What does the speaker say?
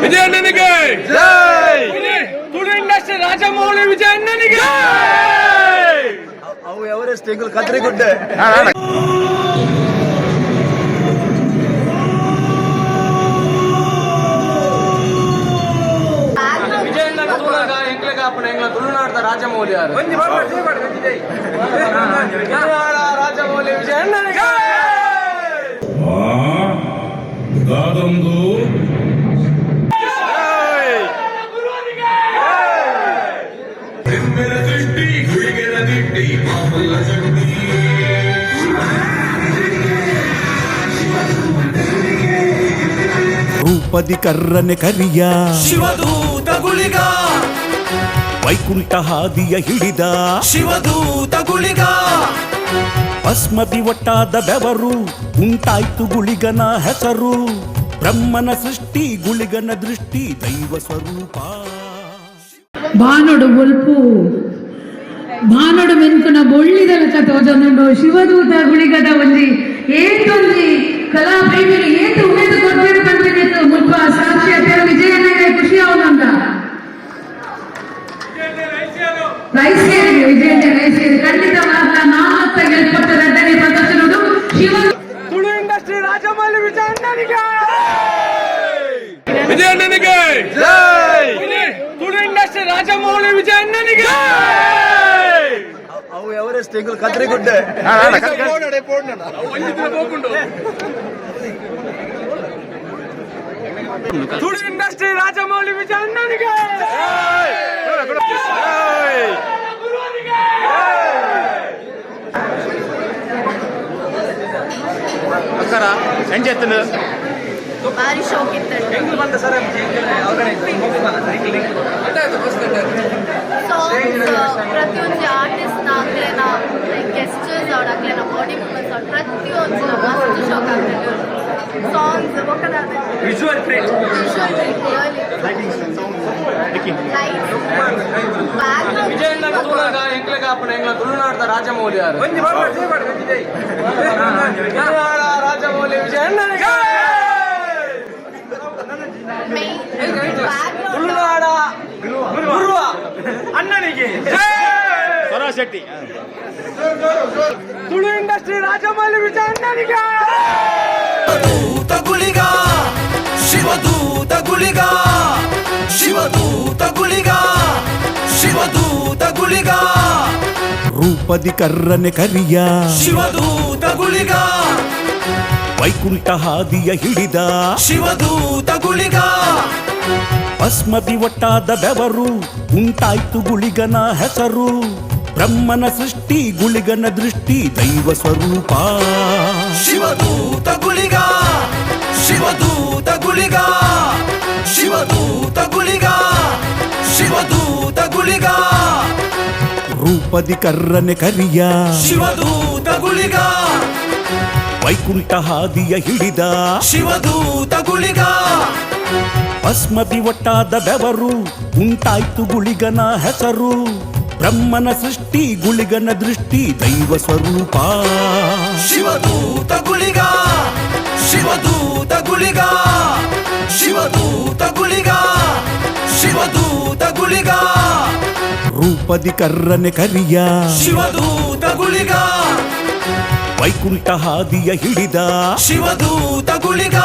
ವಿಜಯಣ್ಣನಿಗೆ Tulu industry Rajamouli ವಿಜಯಣ್ಣನಿಗೆ. ಅವು Everest ಎಂಗಲ್ ಕದ್ರಿಗುಡ್ಡೆ ತುಳುನಾಡದ ರಾಜಮೌಳಿ ರಾಜಮೌಳಿ ವಿಜಯಣ್ಣನಿಗೆ. ಗಾದೊಂದು ದೃಷ್ಟಿ ಹುಡುಗರ ದಿಟ್ಟಿ ಮಾಮಲ್ಲ ಜಂಟಿ ರೂಪದಿ ಕರ್ರನೆ ಕರಿಯ ಶಿವದೂತ ಗುಳಿಗ ವೈಕುಂಠ ಹಾದಿಯ ಹಿಡಿದ ಶಿವದೂತ ಗುಳಿಗ ಭಸ್ಮದಿ ಒಟ್ಟಾದ ಬೆವರು ಉಂಟಾಯ್ತು ಗುಳಿಗನ ಹೆಸರು ಬ್ರಹ್ಮನ ಸೃಷ್ಟಿ ಗುಳಿಗನ ದೃಷ್ಟಿ ದೈವ ಸ್ವರೂಪ ಬಾನೊಡು ಒಲ್ಪು ಬಾನೊಡು ಮೆನ್ಕುನ ಬೊಳ್ಳಿದಲ ತೋಜೊಂದುಂಡು ಶಿವದೂತ ಗುಳಿಗದ ಒಂಜಿ ಏತೊಂಜಿ ಕಲಾ ಪ್ರೇಮಿಗಳು ಏತು ಉಮೇದು ಕೊಡ್ಬೇಡು ಕಂಡಿದ್ದು ಮುಲ್ಪ ಸಾಕ್ಷಿ ಅತ್ತರ ವಿಜಯಣ್ಣಗೆ ಖುಷಿ ಅವನಂದ ರೈಸೇರಿ ವಿಜಯಣ್ಣ ರೈಸೇರಿ ಖಂಡಿತ ಮಾತ್ರ ನಾಮತ್ತ ಗೆಲ್ಪಟ್ಟ ರಡ್ಡನೆ ಪ್ರದರ್ಶನದು ಶಿವ ತುಳು ಇಂಡಸ್ಟ್ರಿ ರಾಜಮೌಳಿ ವಿಜಯಣ್ಣನಿಗೆ. ವಿಜಯಣ್ಣನಿಗೆ ತುಳು ಇಂಡಸ್ಟ್ರಿ ರಾಜಮೌಳಿ ವಿಜಯಣ್ಣನಿಗೆ. ಅವು ಎವರೆಸ್ಟ್ ಎಂಗಲ್ ಕದ್ರಿಗುಡ್ಡೆ ತುಳು ಇಂಡಸ್ಟ್ರಿ ರಾಜಮೌಳಿ ವಿಜಯಣ್ಣನಿಗೆ. ಅಕ್ಕರ ಸಂಜೆ ಭಾರಿ ಶೋಕ್ ಇತ್ತು ಪ್ರತಿಯೊಂದು ಆರ್ಟಿಸ್ಟ್ ಆಗ್ಲೇನ ಗೆಸ್ಟರ್ಸ್ ಅವ್ರಾಗ್ಲೇನ ಬಾಡಿ ಮೂವ್ಮೆಂಟ್ಸ್ ಅವ್ರು ಪ್ರತಿಯೊಂದು ಮಸ್ತ್ ಶೋಕ್ ಆಗ್ತದೆ. ಸಾಂಗ್ಸ್ ವಿಜುವಲ್ ಪ್ರಿಂಟ್ ವಿಜಯಣ್ಣ ತುಳುನಾಡದ ರಾಜಮೌಳಿ ರಾಜಮೌಳಿ ವಿಜಯಣ್ಣನಿಗೆ. ತುಳುನಾಡ ಗುರುವ ಅಣ್ಣನಿಗೆ. ಸ್ವರಾಶೆಟ್ಟಿ ತುಳು ಇಂಡಸ್ಟ್ರಿ ರಾಜಮೌಳಿ ವಿಜಯಣ್ಣನಿಗೆ. ಶಿವದೂತ ಗುಳಿಗ ಶಿವದೂತ ಗುಳಿಗ ಶಿವದೂತ ಗುಳಿಗ ಶಿವದೂತ ಗುಳಿಗ ರೂಪದಿ ಕರ್ರನೆ ಕರಿಯ ಶಿವದೂತ ಗುಳಿಗ ವೈಕುಂಠ ಹಾದಿಯ ಹಿಡಿದ ಶಿವದೂತ ಗುಳಿಗ ಭಸ್ಮದಿ ಒಟ್ಟಾದ ಬೆವರು ಉಂಟಾಯ್ತು ಗುಳಿಗನ ಹೆಸರು ಬ್ರಹ್ಮನ ಸೃಷ್ಟಿ ಗುಳಿಗನ ದೃಷ್ಟಿ ದೈವ ಸ್ವರೂಪ ಶಿವದೂತ ಗುಳಿಗ ಶಿವದೂತ ಗುಳಿಗ ಶಿವದೂತ ಗುಳಿಗ ಶಿವದೂತ ಗುಳಿಗ ರೂಪದಿ ಕರ್ರನೆ ಕರಿಯ ಶಿವದೂತ ಗುಳಿಗ ವೈಕುಂಠ ಹಾದಿಯ ಹಿಡಿದ ಶಿವದೂತ ಗುಳಿಗ ಭಸ್ಮದಿ ಒಟ್ಟಾದ ಬೆವರು ಉಂಟಾಯ್ತು ಗುಳಿಗನ ಹೆಸರು ಬ್ರಹ್ಮನ ಸೃಷ್ಟಿ ಗುಳಿಗನ ದೃಷ್ಟಿ ದೈವ ಸ್ವರೂಪ ಶಿವದೂತ ಗುಳಿಗ ಶಿವದೂತ ಗುಳಿಗ ಶಿವದೂತ ಗುಳಿಗ ಶಿವದೂತ ಗುಳಿಗ ರೂಪದಿ ಕರ್ರನೆ ಕರಿಯ ಶಿವದೂತ ಗುಳಿಗ ವೈಕುಂಠ ಹಾದಿಯ ಹಿಡಿದ ಶಿವದೂತ ಗುಳಿಗ